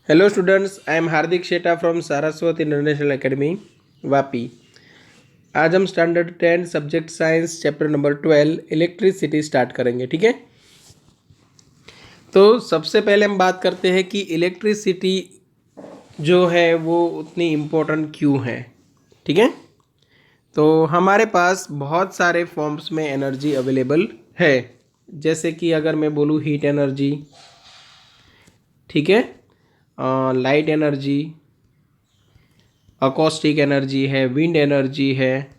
Hello students, I am Hardik Sheta from Saraswat international academy Vapi. आज हम standard 10 subject science chapter number 12 electricity start करेंगे। ठीक है, तो सबसे पहले हम बात करते हैं कि इलेक्ट्रिसिटी जो है वो उतनी इम्पोर्टेंट क्यों है। ठीक है, तो हमारे पास बहुत सारे फॉर्म्स में एनर्जी अवेलेबल है। जैसे कि अगर मैं बोलूँ हीट एनर्जी, ठीक है, लाइट एनर्जी, अकॉस्टिक एनर्जी है, विंड एनर्जी है,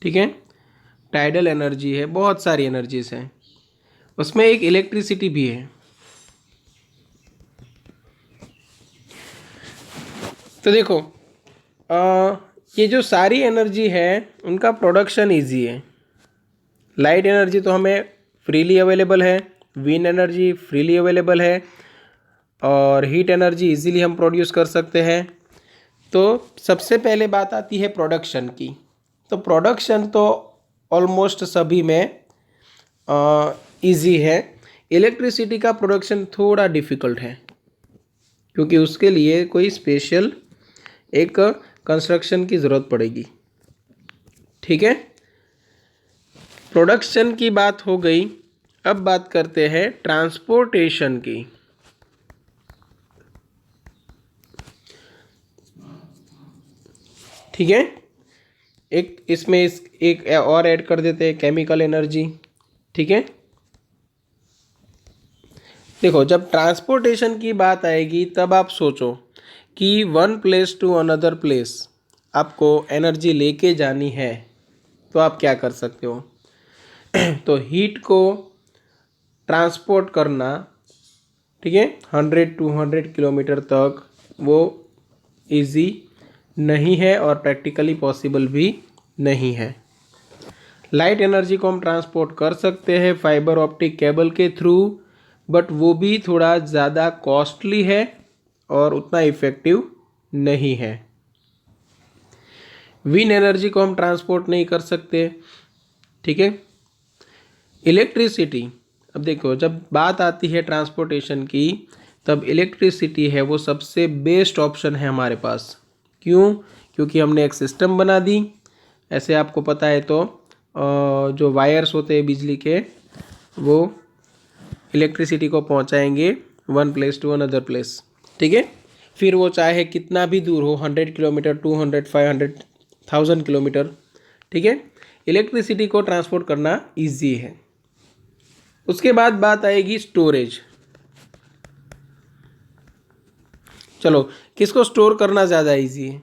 ठीक है, टाइडल एनर्जी है, बहुत सारी एनर्जीज हैं। उसमें एक इलेक्ट्रिसिटी भी है। तो देखो, ये जो सारी एनर्जी है उनका प्रोडक्शन इजी है। लाइट एनर्जी तो हमें फ्रीली अवेलेबल है, विंड एनर्जी फ्रीली अवेलेबल है, और हीट एनर्जी इजीली हम प्रोड्यूस कर सकते हैं। तो सबसे पहले बात आती है प्रोडक्शन की। तो प्रोडक्शन तो ऑलमोस्ट सभी में इजी है। इलेक्ट्रिसिटी का प्रोडक्शन थोड़ा डिफ़िकल्ट है, क्योंकि उसके लिए कोई स्पेशल एक कंस्ट्रक्शन की ज़रूरत पड़ेगी। ठीक है, प्रोडक्शन की बात हो गई। अब बात करते हैं ट्रांसपोर्टेशन की। ठीक है, एक इसमें एक और ऐड कर देते हैं, केमिकल एनर्जी। ठीक है, देखो, जब ट्रांसपोर्टेशन की बात आएगी तब आप सोचो कि one place to another place आपको एनर्जी लेके जानी है, तो आप क्या कर सकते हो। तो हीट को ट्रांसपोर्ट करना, ठीक है, 100-200 किलोमीटर तक वो इजी नहीं है और प्रैक्टिकली पॉसिबल भी नहीं है। लाइट एनर्जी को हम ट्रांसपोर्ट कर सकते हैं फाइबर ऑप्टिक केबल के थ्रू, बट वो भी थोड़ा ज़्यादा कॉस्टली है और उतना इफ़ेक्टिव नहीं है। विंड एनर्जी को हम ट्रांसपोर्ट नहीं कर सकते। ठीक है, इलेक्ट्रिसिटी, अब देखो, जब बात आती है ट्रांसपोर्टेशन की तब इलेक्ट्रिसिटी है वो सबसे बेस्ट ऑप्शन है हमारे पास। क्यों? क्योंकि हमने एक सिस्टम बना दी। ऐसे आपको पता है तो जो वायर्स होते हैं बिजली के, वो इलेक्ट्रिसिटी को पहुंचाएंगे one place to another place. ठीक है, फिर वो चाहे कितना भी दूर हो, 100 किलोमीटर, 200, 500, 1000 किलोमीटर। ठीक है, इलेक्ट्रिसिटी को ट्रांसपोर्ट करना इजी है। उसके बाद बात आएगी स्टोरेज। चलो, किसको स्टोर करना ज़्यादा इजी है?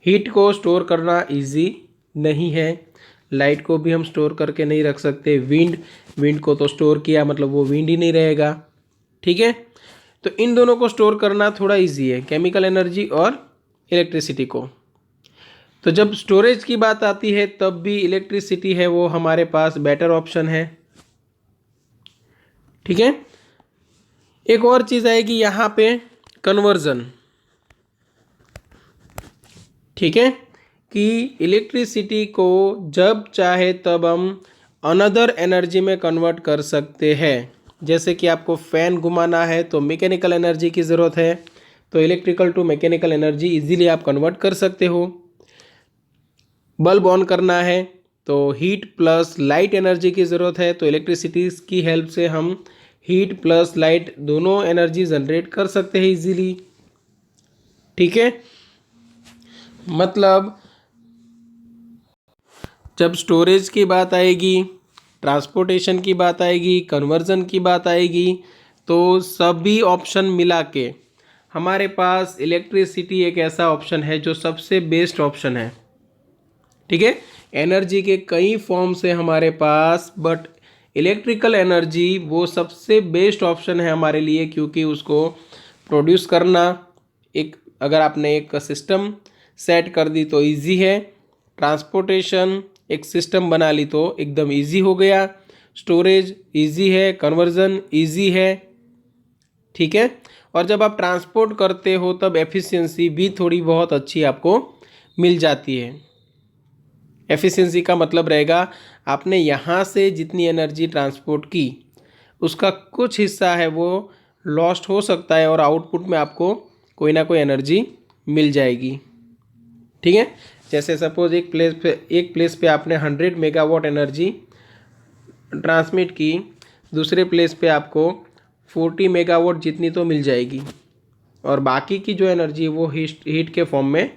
हीट को स्टोर करना इजी नहीं है। लाइट को भी हम स्टोर करके नहीं रख सकते। विंड को तो स्टोर किया मतलब वो विंड ही नहीं रहेगा। ठीक है, तो इन दोनों को स्टोर करना थोड़ा इजी है, केमिकल एनर्जी और इलेक्ट्रिसिटी को। तो जब स्टोरेज की बात आती है तब भी इलेक्ट्रिसिटी है वो हमारे पास बेटर ऑप्शन है। ठीक है, एक और चीज़ आएगी यहाँ पे, कन्वर्जन। ठीक है, कि इलेक्ट्रिसिटी को जब चाहे तब हम अनदर एनर्जी में कन्वर्ट कर सकते हैं। जैसे कि आपको फ़ैन घुमाना है तो मैकेनिकल एनर्जी की ज़रूरत है, तो electrical to mechanical energy easily आप कन्वर्ट कर सकते हो। बल्ब ऑन करना है तो हीट प्लस लाइट एनर्जी की ज़रूरत है, तो इलेक्ट्रिसिटी की हेल्प से हम हीट प्लस लाइट दोनों एनर्जी जनरेट कर सकते हैं इजीली। ठीक है, मतलब जब स्टोरेज की बात आएगी, ट्रांसपोर्टेशन की बात आएगी, कन्वर्जन की बात आएगी, तो सभी ऑप्शन मिला के हमारे पास इलेक्ट्रिसिटी एक ऐसा ऑप्शन है जो सबसे बेस्ट ऑप्शन है। ठीक है, एनर्जी के कई फॉर्म्स है हमारे पास, बट इलेक्ट्रिकल एनर्जी वो सबसे बेस्ट ऑप्शन है हमारे लिए, क्योंकि उसको प्रोड्यूस करना, एक अगर आपने एक सिस्टम सेट कर दी तो इजी है। ट्रांसपोर्टेशन एक सिस्टम बना ली तो एकदम इजी हो गया। स्टोरेज इजी है, कन्वर्जन इजी है। ठीक है, और जब आप ट्रांसपोर्ट करते हो तब एफिशिएंसी भी थोड़ी बहुत अच्छी आपको मिल जाती है। एफिशिएंसी का मतलब रहेगा आपने यहाँ से जितनी एनर्जी ट्रांसपोर्ट की उसका कुछ हिस्सा है वो लॉस्ट हो सकता है और आउटपुट में आपको कोई ना कोई एनर्जी मिल जाएगी। ठीक है, जैसे सपोज एक प्लेस पे आपने 100 मेगावाट एनर्जी ट्रांसमिट की, दूसरे प्लेस पे आपको 40 मेगावाट जितनी तो मिल जाएगी, और बाकी की जो एनर्जी है वो हीट के फॉर्म में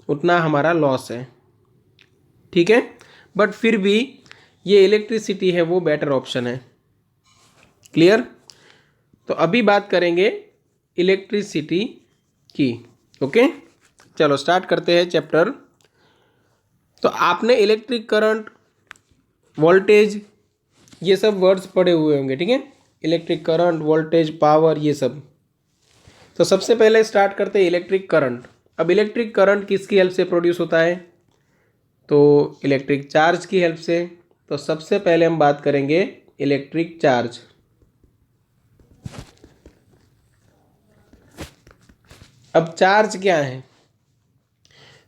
उतना हमारा लॉस है। ठीक है, बट फिर भी ये इलेक्ट्रिसिटी है वो बेटर ऑप्शन है। क्लियर? तो अभी बात करेंगे इलेक्ट्रिसिटी की। ओके, चलो स्टार्ट करते हैं चैप्टर। तो आपने इलेक्ट्रिक करंट, वोल्टेज, ये सब वर्ड्स पढ़े हुए होंगे। ठीक है, इलेक्ट्रिक करंट, वोल्टेज, पावर, ये सब। तो सबसे पहले स्टार्ट करते हैं इलेक्ट्रिक करंट। अब इलेक्ट्रिक करंट किसकी हेल्प से प्रोड्यूस होता है? तो इलेक्ट्रिक चार्ज की हेल्प से। तो सबसे पहले हम बात करेंगे इलेक्ट्रिक चार्ज। अब चार्ज क्या है?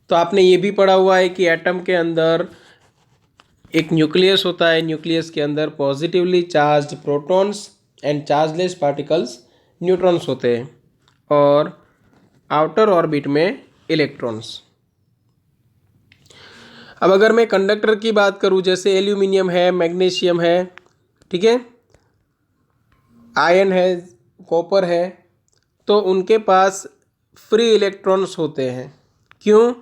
तो आपने ये भी पढ़ा हुआ है कि एटम के अंदर एक न्यूक्लियस होता है, न्यूक्लियस के अंदर positively charged protons and chargeless particles neutrons होते हैं, और आउटर ऑर्बिट में इलेक्ट्रॉन्स। अब अगर मैं कंडक्टर की बात करूं, जैसे एल्यूमिनियम है, मैग्नीशियम है, ठीक है, आयरन है, कॉपर है, तो उनके पास फ्री इलेक्ट्रॉन्स होते हैं। क्यों?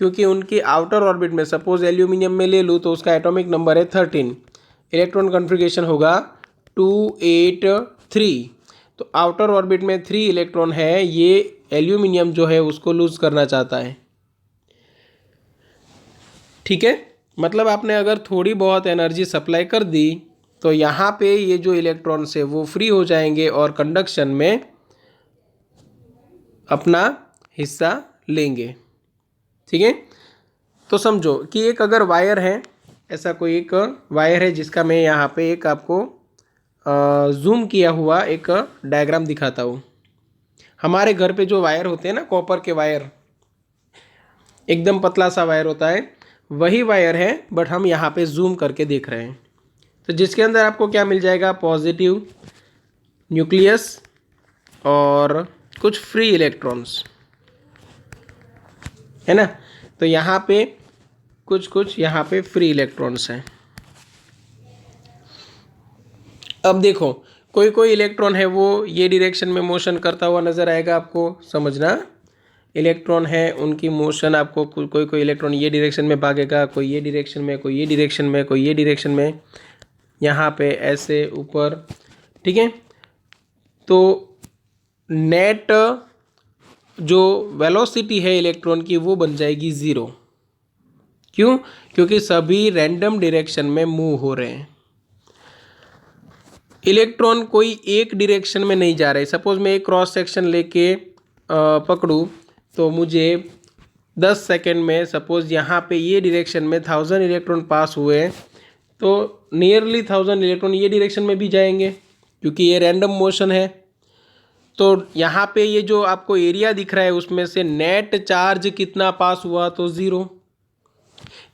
क्योंकि उनकी आउटर ऑर्बिट में, सपोज एल्यूमिनियम में ले लूँ तो उसका एटॉमिक नंबर है 13, इलेक्ट्रॉन कॉन्फ़िगरेशन होगा 283। तो आउटर ऑर्बिट में 3 इलेक्ट्रॉन है, ये एल्यूमिनियम जो है उसको लूज करना चाहता है। ठीक है, मतलब आपने अगर थोड़ी बहुत एनर्जी सप्लाई कर दी तो यहाँ पे ये जो इलेक्ट्रॉन्स है वो फ्री हो जाएंगे और कंडक्शन में अपना हिस्सा लेंगे। ठीक है, तो समझो कि एक अगर वायर है, ऐसा कोई एक वायर है जिसका मैं यहाँ पे एक आपको जूम किया हुआ एक डायग्राम दिखाता हूँ। हमारे घर पे जो वायर होते हैं ना, कॉपर के वायर, एकदम पतला सा वायर होता है, वही वायर है, बट हम यहाँ पे जूम करके देख रहे हैं। तो जिसके अंदर आपको क्या मिल जाएगा? पॉजिटिव न्यूक्लियस और कुछ फ्री इलेक्ट्रॉन्स, है ना। तो यहाँ पे कुछ यहाँ पे फ्री इलेक्ट्रॉन्स हैं। अब देखो, कोई कोई इलेक्ट्रॉन है वो ये डायरेक्शन में मोशन करता हुआ नज़र आएगा, आपको समझना। इलेक्ट्रॉन है उनकी मोशन आपको, कोई कोई इलेक्ट्रॉन ये डायरेक्शन में भागेगा, कोई ये डायरेक्शन में, कोई ये डायरेक्शन में, कोई ये डायरेक्शन में, यहाँ पे ऐसे ऊपर। ठीक है, तो नेट जो वेलोसिटी है इलेक्ट्रॉन की वो बन जाएगी 0। क्यों? क्योंकि सभी रैंडम डायरेक्शन में मूव हो रहे हैं। इलेक्ट्रॉन कोई एक डायरेक्शन में नहीं जा रहे। सपोज मैं एक क्रॉस सेक्शन लेके पकड़ूँ तो मुझे 10 सेकेंड में, सपोज यहाँ पे ये डायरेक्शन में 1000 इलेक्ट्रॉन पास हुए, तो नियरली 1000 इलेक्ट्रॉन ये डायरेक्शन में भी जाएंगे, क्योंकि ये रैंडम मोशन है। तो यहाँ पे ये जो आपको एरिया दिख रहा है उसमें से नेट चार्ज कितना पास हुआ? तो 0।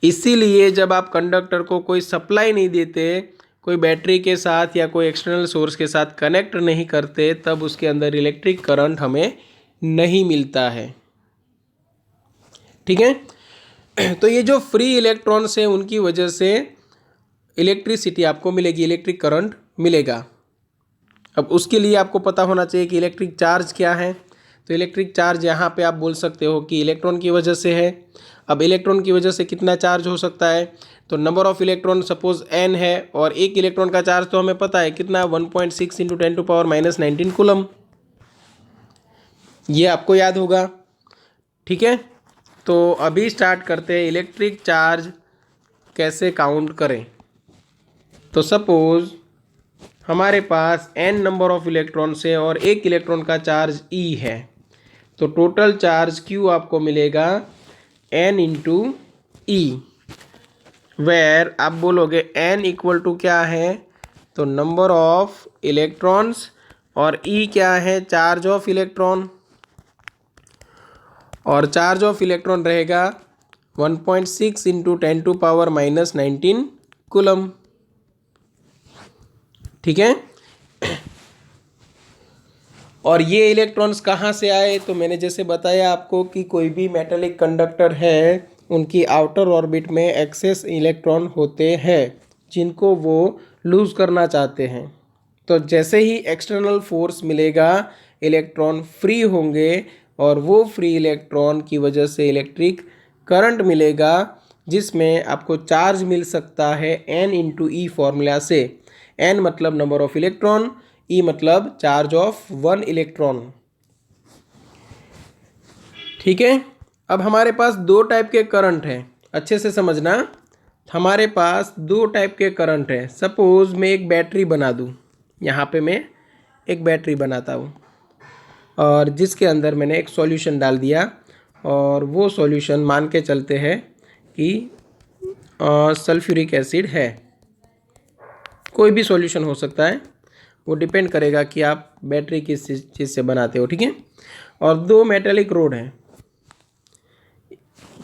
इसीलिए जब आप कंडक्टर को कोई सप्लाई नहीं देते, कोई बैटरी के साथ या कोई एक्सटर्नल सोर्स के साथ कनेक्ट नहीं करते, तब उसके अंदर इलेक्ट्रिक करंट हमें नहीं मिलता है। ठीक है, तो ये जो फ्री इलेक्ट्रॉन्स हैं उनकी वजह से इलेक्ट्रिसिटी आपको मिलेगी, इलेक्ट्रिक करंट मिलेगा। अब उसके लिए आपको पता होना चाहिए कि इलेक्ट्रिक चार्ज क्या है। तो इलेक्ट्रिक चार्ज यहाँ पे आप बोल सकते हो कि इलेक्ट्रॉन की वजह से है। अब इलेक्ट्रॉन की वजह से कितना चार्ज हो सकता है? तो number of electron suppose n है, और एक इलेक्ट्रॉन का चार्ज तो हमें पता है कितना, 1.6 × 10⁻⁻19 कूलम। ये आपको याद होगा। ठीक है, तो अभी स्टार्ट करते हैं इलेक्ट्रिक चार्ज कैसे काउंट करें। तो सपोज हमारे पास n नंबर ऑफ इलेक्ट्रॉन्स है और एक इलेक्ट्रॉन का चार्ज e है, तो टोटल चार्ज q आपको मिलेगा n × e, वेयर आप बोलोगे n इक्वल टू क्या है? तो नंबर ऑफ इलेक्ट्रॉन्स, और e क्या है? चार्ज ऑफ इलेक्ट्रॉन, और चार्ज ऑफ इलेक्ट्रॉन रहेगा 1.6 × 10⁻⁻19 कूलम। ठीक है, और ये इलेक्ट्रॉन्स कहाँ से आए, तो मैंने जैसे बताया आपको कि कोई भी मेटेलिक कंडक्टर है उनकी आउटर ऑर्बिट में एक्सेस इलेक्ट्रॉन होते हैं जिनको वो लूज़ करना चाहते हैं। तो जैसे ही एक्सटर्नल फोर्स मिलेगा इलेक्ट्रॉन फ्री होंगे और वो फ्री इलेक्ट्रॉन की वजह से इलेक्ट्रिक करंट मिलेगा जिसमें आपको चार्ज मिल सकता है N इंटू ई फॉर्मूला से। N मतलब नंबर ऑफ इलेक्ट्रॉन, E मतलब चार्ज ऑफ वन इलेक्ट्रॉन। ठीक है, अब हमारे पास दो टाइप के करंट हैं, अच्छे से समझना। हमारे पास दो टाइप के करंट हैं। सपोज मैं एक बैटरी बना दूं, यहाँ पे मैं एक बैटरी बनाता हूँ और जिसके अंदर मैंने एक सॉल्यूशन डाल दिया और वो सॉल्यूशन मान के चलते हैं कि सल्फ्यूरिक एसिड है। कोई भी सॉल्यूशन हो सकता है, वो डिपेंड करेगा कि आप बैटरी किस चीज़ से बनाते हो। ठीक है, और दो मेटेलिक रोड हैं।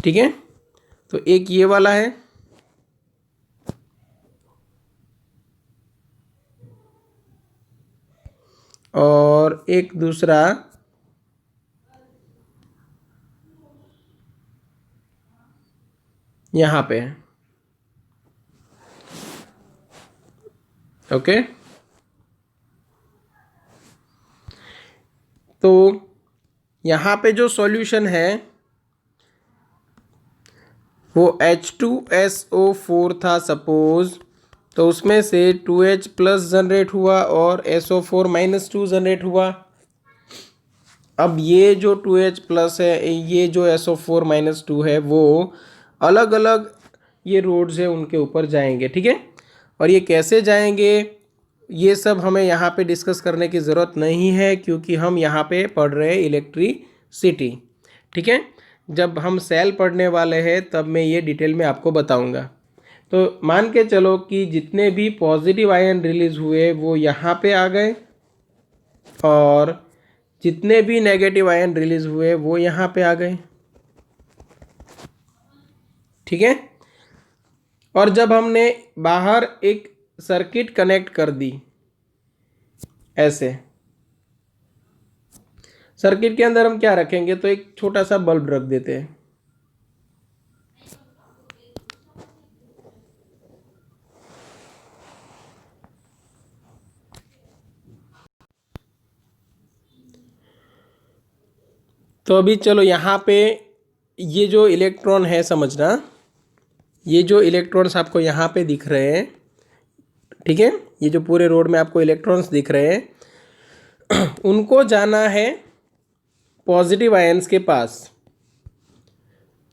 ठीक है, तो एक ये वाला है और एक दूसरा यहाँ पे है। ओके, तो यहाँ पे जो सॉल्यूशन है वो H2SO4 था सपोज, तो उसमें से 2H प्लस जनरेट हुआ और SO4 माइनस 2 जनरेट हुआ। अब ये जो 2H प्लस है, ये जो SO4 माइनस 2 है, वो अलग अलग ये रोड्स है उनके ऊपर जाएंगे। ठीक है, और ये कैसे जाएंगे ये सब हमें यहाँ पे डिस्कस करने की ज़रूरत नहीं है क्योंकि हम यहाँ पे पढ़ रहे हैं इलेक्ट्रिसिटी। ठीक है, जब हम सेल पढ़ने वाले हैं तब मैं ये डिटेल में आपको बताऊँगा। तो मान के चलो कि जितने भी पॉजिटिव आयन रिलीज हुए वो यहाँ पे आ गए और जितने भी नेगेटिव आयन रिलीज हुए वो यहाँ पे आ गए। ठीक है, और जब हमने बाहर एक सर्किट कनेक्ट कर दी, ऐसे सर्किट के अंदर हम क्या रखेंगे, तो एक छोटा सा बल्ब रख देते हैं। तो अभी चलो यहाँ पे ये जो इलेक्ट्रॉन है समझना, ये जो इलेक्ट्रॉन्स आपको यहाँ पे दिख रहे हैं, ठीक है, ये जो पूरे रोड में आपको इलेक्ट्रॉन्स दिख रहे हैं उनको जाना है पॉजिटिव आयन्स के पास।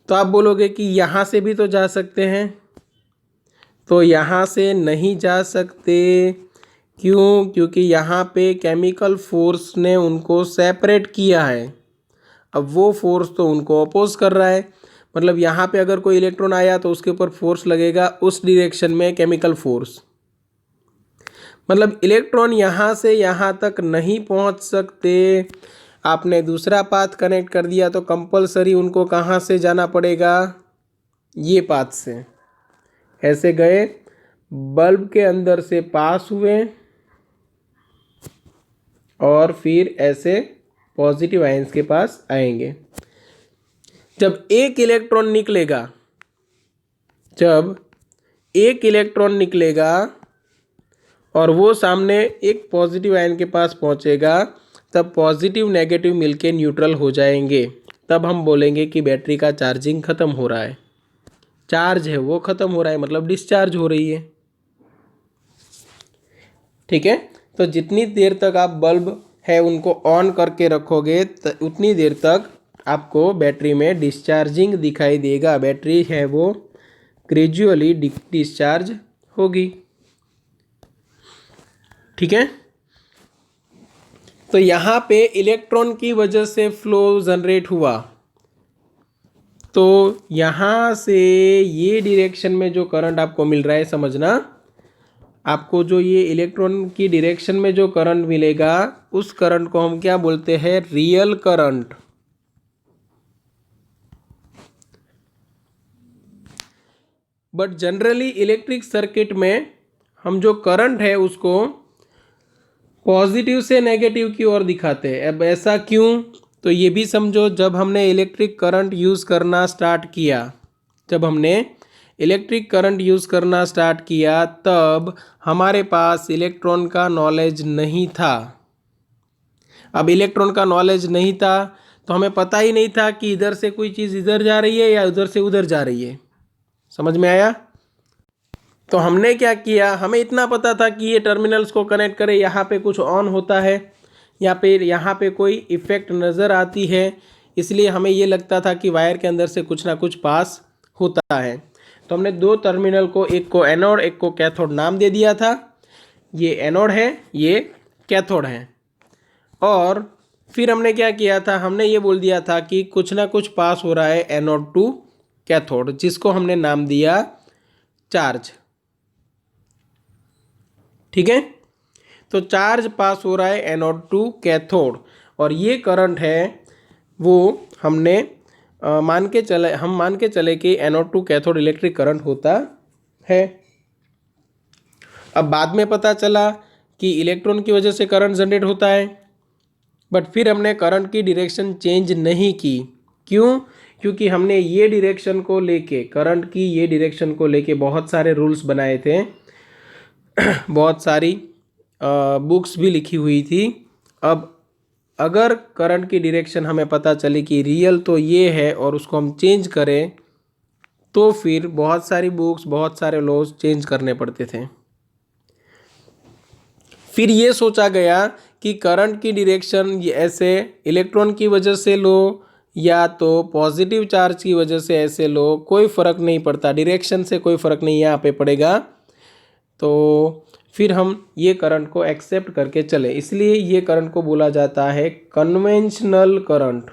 तो आप बोलोगे कि यहाँ से भी तो जा सकते हैं, तो यहाँ से नहीं जा सकते। क्यों? क्योंकि यहाँ पे केमिकल फोर्स ने उनको सेपरेट किया है। अब वो फोर्स तो उनको अपोज कर रहा है, मतलब यहाँ पे अगर कोई इलेक्ट्रॉन आया तो उसके ऊपर फोर्स लगेगा उस डायरेक्शन में, केमिकल फोर्स। मतलब इलेक्ट्रॉन यहाँ से यहाँ तक नहीं पहुँच सकते। आपने दूसरा पाथ कनेक्ट कर दिया तो कंपलसरी उनको कहाँ से जाना पड़ेगा, ये पाथ से। ऐसे गए, बल्ब के अंदर से पास हुए और फिर ऐसे पॉजिटिव आयंस के पास आएंगे। जब एक इलेक्ट्रॉन निकलेगा और वो सामने एक पॉजिटिव आयन के पास पहुंचेगा, तब पॉजिटिव नेगेटिव मिलके न्यूट्रल हो जाएंगे। तब हम बोलेंगे कि बैटरी का चार्जिंग ख़त्म हो रहा है। चार्ज है वो ख़त्म हो रहा है, मतलब डिस्चार्ज हो रही है। ठीक है, तो जितनी देर तक आप बल्ब है उनको ऑन करके रखोगे उतनी देर तक आपको बैटरी में डिस्चार्जिंग दिखाई देगा। बैटरी है वो ग्रेजुअली डिस्चार्ज होगी। ठीक है, तो यहाँ पे इलेक्ट्रॉन की वजह से फ्लो जनरेट हुआ, तो यहाँ से ये डायरेक्शन में जो करंट आपको मिल रहा है, समझना, आपको जो ये इलेक्ट्रॉन की डायरेक्शन में जो करंट मिलेगा उस करंट को हम क्या बोलते हैं, real current. But generally electric circuit में हम जो करंट है उसको पॉजिटिव से नेगेटिव की ओर दिखाते हैं। अब ऐसा क्यों, तो ये भी समझो, जब हमने इलेक्ट्रिक करंट यूज़ करना स्टार्ट किया, जब हमने इलेक्ट्रिक करंट यूज़ करना स्टार्ट किया तब हमारे पास इलेक्ट्रॉन का नॉलेज नहीं था। अब इलेक्ट्रॉन का नॉलेज नहीं था तो हमें पता ही नहीं था कि इधर से कोई चीज़ इधर जा रही है या उधर से उधर जा रही है। समझ में आया? तो हमने क्या किया, हमें इतना पता था कि ये टर्मिनल्स को कनेक्ट करें, यहाँ पे कुछ ऑन होता है या फिर यहाँ पे कोई इफ़ेक्ट नज़र आती है, इसलिए हमें ये लगता था कि वायर के अंदर से कुछ ना कुछ पास होता है। तो हमने दो टर्मिनल को, एक को एनोड एक को कैथोड नाम दे दिया था। ये एनोड है, ये कैथोड है। और फिर हमने क्या किया था, हमने ये बोल दिया था कि कुछ ना कुछ पास हो रहा है एनोड टू कैथोड, जिसको हमने नाम दिया चार्ज। ठीक है, तो चार्ज पास हो रहा है एनोड टू कैथोड, और ये करंट है वो हमने मान के चले कि anode to cathode electric current होता है। अब बाद में पता चला कि इलेक्ट्रॉन की वजह से करंट जनरेट होता है, बट फिर हमने करंट की डायरेक्शन चेंज नहीं की। क्यों? क्योंकि हमने ये डायरेक्शन को लेके, करंट की ये डायरेक्शन को लेके बहुत सारे रूल्स बनाए थे, बहुत सारी बुक्स भी लिखी हुई थी। अब अगर करंट की डायरेक्शन हमें पता चले कि रियल तो ये है और उसको हम चेंज करें, तो फिर बहुत सारी बुक्स, बहुत सारे लॉज चेंज करने पड़ते थे। फिर ये सोचा गया कि करंट की डायरेक्शन ऐसे इलेक्ट्रॉन की वजह से लो या तो पॉजिटिव चार्ज की वजह से ऐसे लो, कोई फ़र्क नहीं पड़ता, डायरेक्शन से कोई फ़र्क नहीं यहाँ पे पड़ेगा। तो फिर हम ये करंट को एक्सेप्ट करके चले, इसलिए ये करंट को बोला जाता है कन्वेंशनल करंट।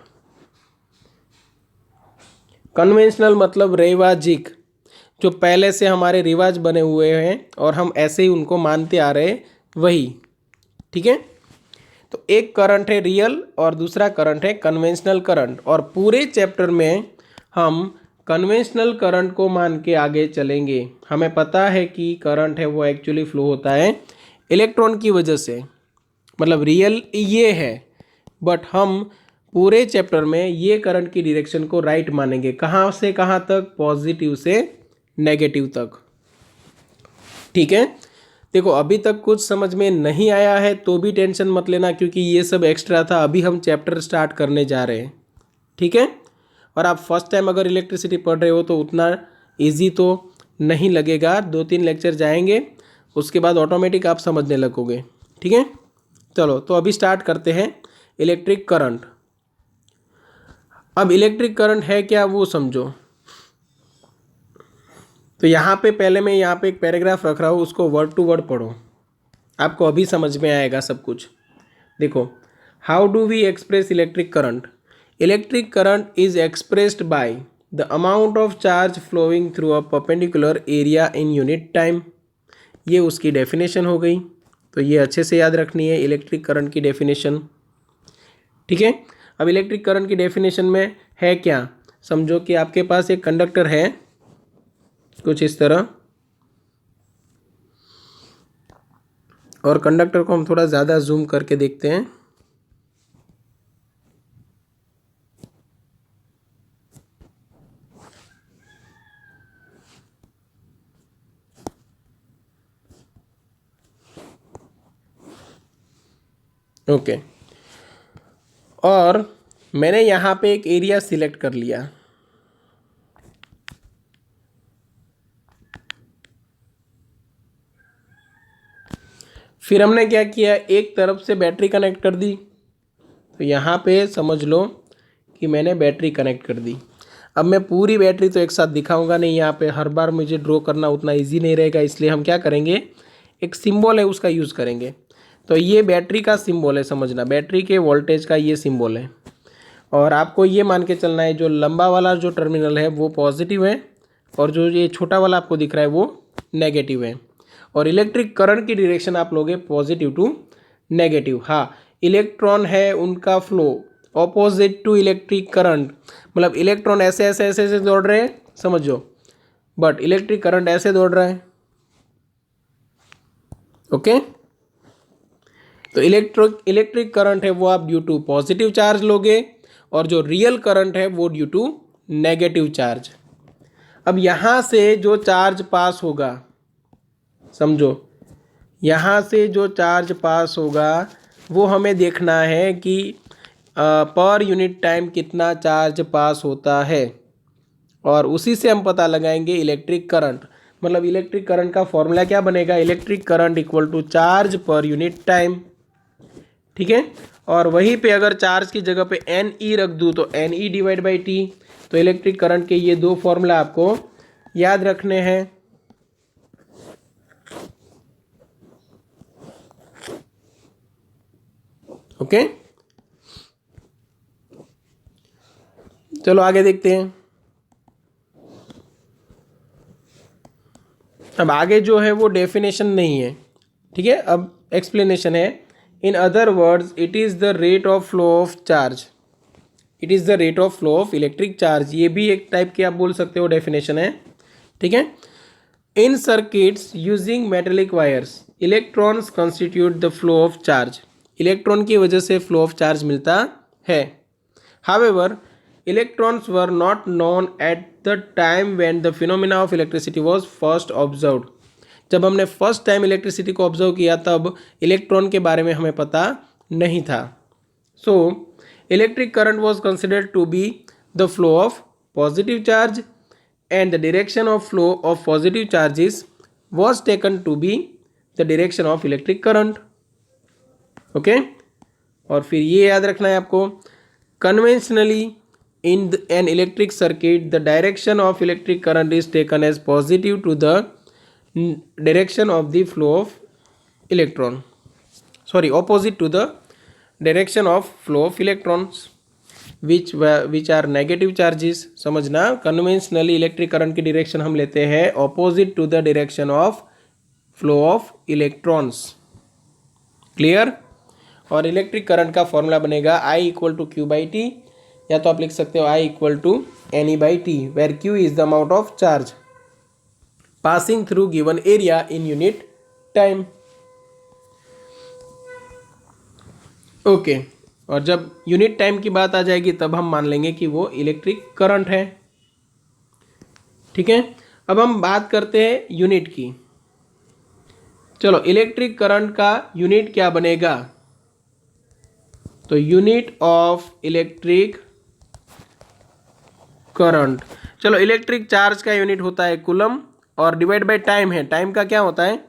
कन्वेंशनल मतलब रिवाजिक, जो पहले से हमारे रिवाज बने हुए हैं और हम ऐसे ही उनको मानते आ रहे, वही। ठीक है, तो एक करंट है रियल और दूसरा करंट है कन्वेंशनल करंट, और पूरे चैप्टर में हम कन्वेंशनल करंट को मान के आगे चलेंगे। हमें पता है कि करंट है वो एक्चुअली फ्लो होता है इलेक्ट्रॉन की वजह से, मतलब रियल ये है, बट हम पूरे चैप्टर में ये करंट की डायरेक्शन को राइट मानेंगे। कहाँ से कहाँ तक? पॉजिटिव से नेगेटिव तक। ठीक है, देखो अभी तक कुछ समझ में नहीं आया है तो भी टेंशन मत लेना, क्योंकि ये सब एक्स्ट्रा था, अभी हम चैप्टर स्टार्ट करने जा रहे हैं। ठीक है, और आप फर्स्ट टाइम अगर इलेक्ट्रिसिटी पढ़ रहे हो तो उतना इजी तो नहीं लगेगा, 2-3 लेक्चर जाएंगे, उसके बाद ऑटोमेटिक आप समझने लगोगे। ठीक है, चलो तो अभी स्टार्ट करते हैं इलेक्ट्रिक करंट। अब इलेक्ट्रिक करंट है क्या वो समझो। तो यहाँ पे पहले मैं यहाँ पे एक पैराग्राफ रख रहा हूँ, उसको वर्ड टू वर्ड पढ़ो, आपको अभी समझ में आएगा सब कुछ। देखो, how do we express electric current? Electric current is expressed by the amount of charge flowing through a perpendicular area in unit time. ये उसकी डेफिनेशन हो गई, तो ये अच्छे से याद रखनी है इलेक्ट्रिक करंट की डेफिनेशन। ठीक है, अब इलेक्ट्रिक करंट की डेफिनेशन में है क्या, समझो कि आपके पास एक कंडक्टर है कुछ इस तरह, और कंडक्टर को हम थोड़ा ज़्यादा जूम करके देखते हैं। ओके, और मैंने यहाँ पे एक एरिया सिलेक्ट कर लिया। फिर हमने क्या किया, एक तरफ से बैटरी कनेक्ट कर दी। तो यहाँ पे समझ लो कि मैंने बैटरी कनेक्ट कर दी। अब मैं पूरी बैटरी तो एक साथ दिखाऊंगा नहीं, यहाँ पे हर बार मुझे ड्रॉ करना उतना इजी नहीं रहेगा, इसलिए हम क्या करेंगे, एक सिंबल है उसका यूज़ करेंगे। तो ये बैटरी का सिंबल है, समझना, बैटरी के वोल्टेज का ये सिंबल है। और आपको ये मान के चलना है जो लंबा वाला जो टर्मिनल है वो पॉजिटिव है, और जो ये छोटा वाला आपको दिख रहा है वो नेगेटिव है। और इलेक्ट्रिक करंट की डायरेक्शन आप लोगे पॉजिटिव टू नेगेटिव। हाँ, इलेक्ट्रॉन है उनका flow opposite to electric current, मतलब इलेक्ट्रॉन ऐसे ऐसे ऐसे ऐसे दौड़ रहे हैं, समझो, बट इलेक्ट्रिक करंट ऐसे दौड़ रहा है। ओके, तो इलेक्ट्रिक करंट है वो आप ड्यू टू पॉजिटिव चार्ज लोगे, और जो रियल करंट है वो ड्यू टू नेगेटिव चार्ज। अब यहाँ से जो चार्ज पास होगा, समझो, यहाँ से जो चार्ज पास होगा वो हमें देखना है कि पर यूनिट टाइम कितना चार्ज पास होता है, और उसी से हम पता लगाएंगे इलेक्ट्रिक करंट। मतलब इलेक्ट्रिक करंट का फॉर्मूला क्या बनेगा, electric current equal to charge per unit time. ठीक है, और वहीं पे अगर चार्ज की जगह पे एन ई रख दूँ तो N E divide by T. तो इलेक्ट्रिक करंट के ये दो फॉर्मूला आपको याद रखने हैं। ओके, चलो आगे देखते हैं। अब आगे जो है वो डेफिनेशन नहीं है, ठीक है, अब एक्सप्लेनेशन है। In other words it is the rate of flow of charge, it is the rate of flow of electric charge. ये भी एक टाइप की आप बोल सकते हो डेफिनेशन है। ठीक है, in circuits using metallic wires electrons constitute the flow of charge. Electron की वजह से फ्लो ऑफ चार्ज मिलता है। However electrons were not known at the time when the phenomena of electricity was first observed. जब हमने first time electricity को observe किया तब इलेक्ट्रॉन के बारे में हमें पता नहीं था। So electric current was considered to be the flow of positive charge and the direction of flow of positive charges was taken to be the direction of electric current. Okay, और फिर ये याद रखना है आपको, conventionally in an electric circuit the direction of electric current is taken as positive to the direction of the flow of electron, sorry, opposite to the direction of flow of electrons which are negative charges। समझना, conventionally electric current की direction हम लेते हैं opposite to the direction of flow of electrons. Clear. और electric current का formula बनेगा I equal to Q by T, या तो आप लिख सकते हो I equal to N E by T, where Q is the amount of charge passing through given area in unit time. Okay, और जब यूनिट टाइम की बात आ जाएगी तब हम मान लेंगे कि वो इलेक्ट्रिक करंट है। ठीक है, अब हम बात करते हैं यूनिट की। चलो, इलेक्ट्रिक करंट का यूनिट क्या बनेगा, तो यूनिट ऑफ इलेक्ट्रिक करंट, चलो इलेक्ट्रिक चार्ज का यूनिट होता है कूलम, और डिवाइड बाय टाइम है, टाइम का क्या होता है,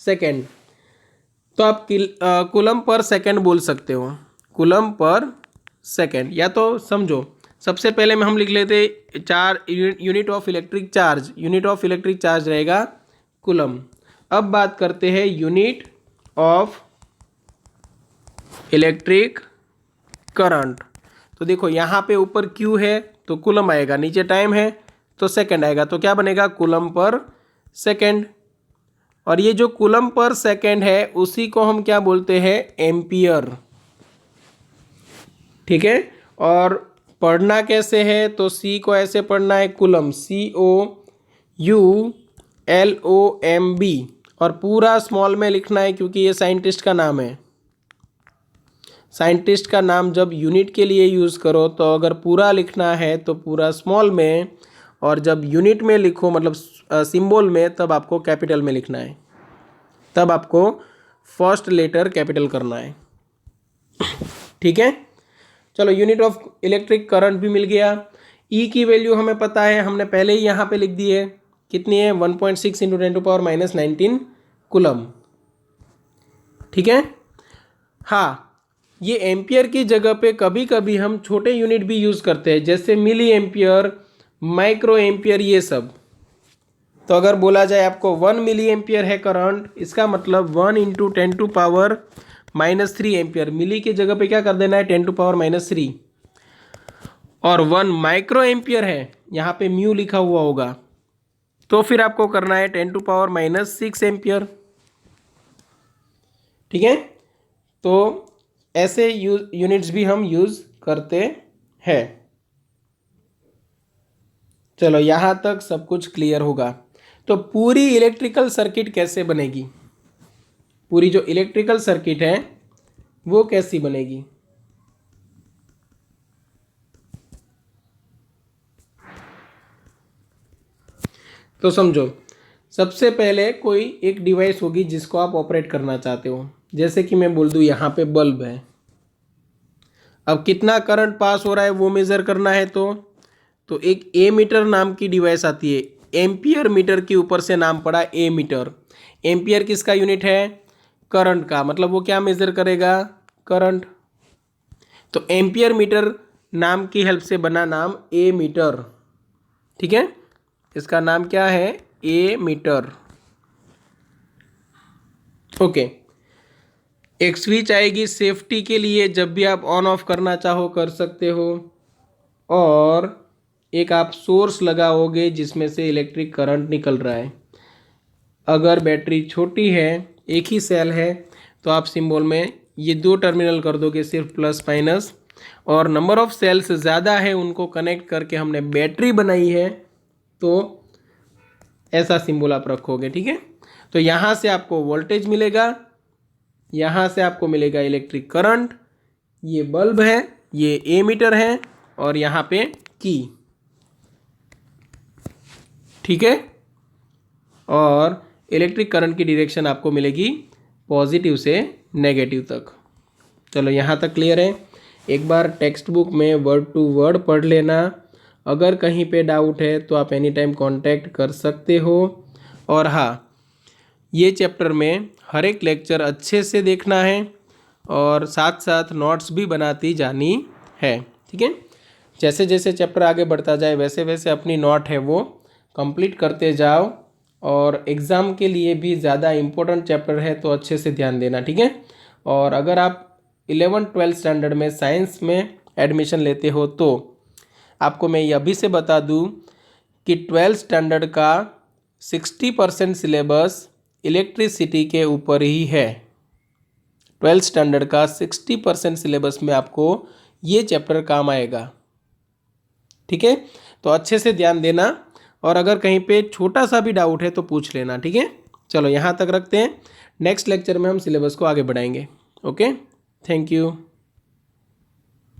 सेकेंड। तो आप कूलम पर सेकेंड बोल सकते हो, कूलम पर सेकेंड। या तो समझो, सबसे पहले में हम लिख लेते unit of electric charge, unit of electric charge रहेगा कूलम। अब बात करते हैं यूनिट ऑफ इलेक्ट्रिक करंट। तो देखो यहाँ पे ऊपर क्यू है तो कूलम आएगा, नीचे टाइम है तो सेकेंड आएगा, तो क्या बनेगा, कूलम पर सेकेंड। और ये जो कूलम पर सेकेंड है उसी को हम क्या बोलते हैं, एम्पियर। ठीक है, और पढ़ना कैसे है, तो सी को ऐसे पढ़ना है कूलम, COULOMB, और पूरा स्मॉल में लिखना है क्योंकि ये साइंटिस्ट का नाम है। साइंटिस्ट का नाम जब यूनिट के लिए यूज़ करो तो अगर पूरा लिखना है तो पूरा स्मॉल में, और जब यूनिट में लिखो मतलब सिंबल में, तब आपको कैपिटल में लिखना है, तब आपको फर्स्ट लेटर कैपिटल करना है। ठीक है, चलो यूनिट ऑफ इलेक्ट्रिक करंट भी मिल गया। ई की वैल्यू हमें पता है, हमने पहले ही यहाँ पे लिख दी है, कितनी है, 1.6 इंटू 10⁻⁻19 कूलम। ठीक है, हाँ, ये एम्पियर की जगह पे कभी कभी हम छोटे यूनिट भी यूज़ करते हैं, जैसे मिली एम्पियर, माइक्रो एम्पियर, ये सब। तो अगर बोला जाए आपको 1 मिली एम्पियर है करंट, इसका मतलब 1 इंटू 10⁻³ एम्पियर, मिली की जगह पे क्या कर देना है, 10⁻³ और 1 माइक्रो एम्पियर है, यहाँ पे म्यू लिखा हुआ होगा, तो फिर आपको करना है 10⁻6 एम्पियर। ठीक है, तो ऐसे यूनिट्स भी हम यूज़ करते हैं। चलो यहाँ तक सब कुछ क्लियर होगा। तो पूरी इलेक्ट्रिकल सर्किट कैसे बनेगी, पूरी जो इलेक्ट्रिकल सर्किट है वो कैसी बनेगी? तो समझो, सबसे पहले कोई एक डिवाइस होगी जिसको आप ऑपरेट करना चाहते हो। जैसे कि मैं बोल दूं यहाँ पे बल्ब है, अब कितना करंट पास हो रहा है वो मेज़र करना है। तो एक ए मीटर नाम की डिवाइस आती है, एम्पियर मीटर के ऊपर से नाम पड़ा ए मीटर। एम्पियर किसका यूनिट है? करंट का। मतलब वो क्या मेज़र करेगा? करंट। तो एम्पियर मीटर नाम की हेल्प से बना नाम ए मीटर। ठीक है, इसका नाम क्या है? ए मीटर। ओके। एक स्विच आएगी सेफ्टी के लिए, जब भी आप ऑन ऑफ करना चाहो कर सकते हो। और एक आप सोर्स लगाओगे जिसमें से इलेक्ट्रिक करंट निकल रहा है। अगर बैटरी छोटी है, एक ही सेल है, तो आप सिंबल में ये दो टर्मिनल कर दोगे, सिर्फ प्लस माइनस। और नंबर ऑफ सेल्स ज़्यादा है, उनको कनेक्ट करके हमने बैटरी बनाई है, तो ऐसा सिंबल आप रखोगे। ठीक है, तो यहाँ से आपको वोल्टेज मिलेगा, यहाँ से आपको मिलेगा इलेक्ट्रिक करंट। ये बल्ब है, ये ए मीटर है, और यहाँ पे की। ठीक है, और इलेक्ट्रिक करंट की डायरेक्शन आपको मिलेगी पॉजिटिव से नेगेटिव तक। चलो यहाँ तक क्लियर है। एक बार टेक्स्ट बुक में वर्ड टू वर्ड पढ़ लेना। अगर कहीं पे डाउट है तो आप एनी टाइम कांटेक्ट कर सकते हो। और हाँ, ये चैप्टर में हर एक लेक्चर अच्छे से देखना है और साथ साथ नोट्स भी बनाती जानी है। ठीक है, जैसे जैसे चैप्टर आगे बढ़ता जाए वैसे वैसे अपनी नोट है वो कंप्लीट करते जाओ। और एग्ज़ाम के लिए भी ज़्यादा इम्पोर्टेंट चैप्टर है तो अच्छे से ध्यान देना। ठीक है, और अगर आप 11th-12th स्टैंडर्ड में साइंस में एडमिशन लेते हो तो आपको मैं ये अभी से बता दूं कि 12th स्टैंडर्ड का 60% सिलेबस इलेक्ट्रिसिटी के ऊपर ही है। 12th स्टैंडर्ड का 60% सिलेबस में आपको ये चैप्टर काम आएगा। ठीक है, तो अच्छे से ध्यान देना, और अगर कहीं पे छोटा सा भी डाउट है तो पूछ लेना। ठीक है, चलो यहाँ तक रखते हैं। नेक्स्ट लेक्चर में हम सिलेबस को आगे बढ़ाएंगे। Okay, thank you.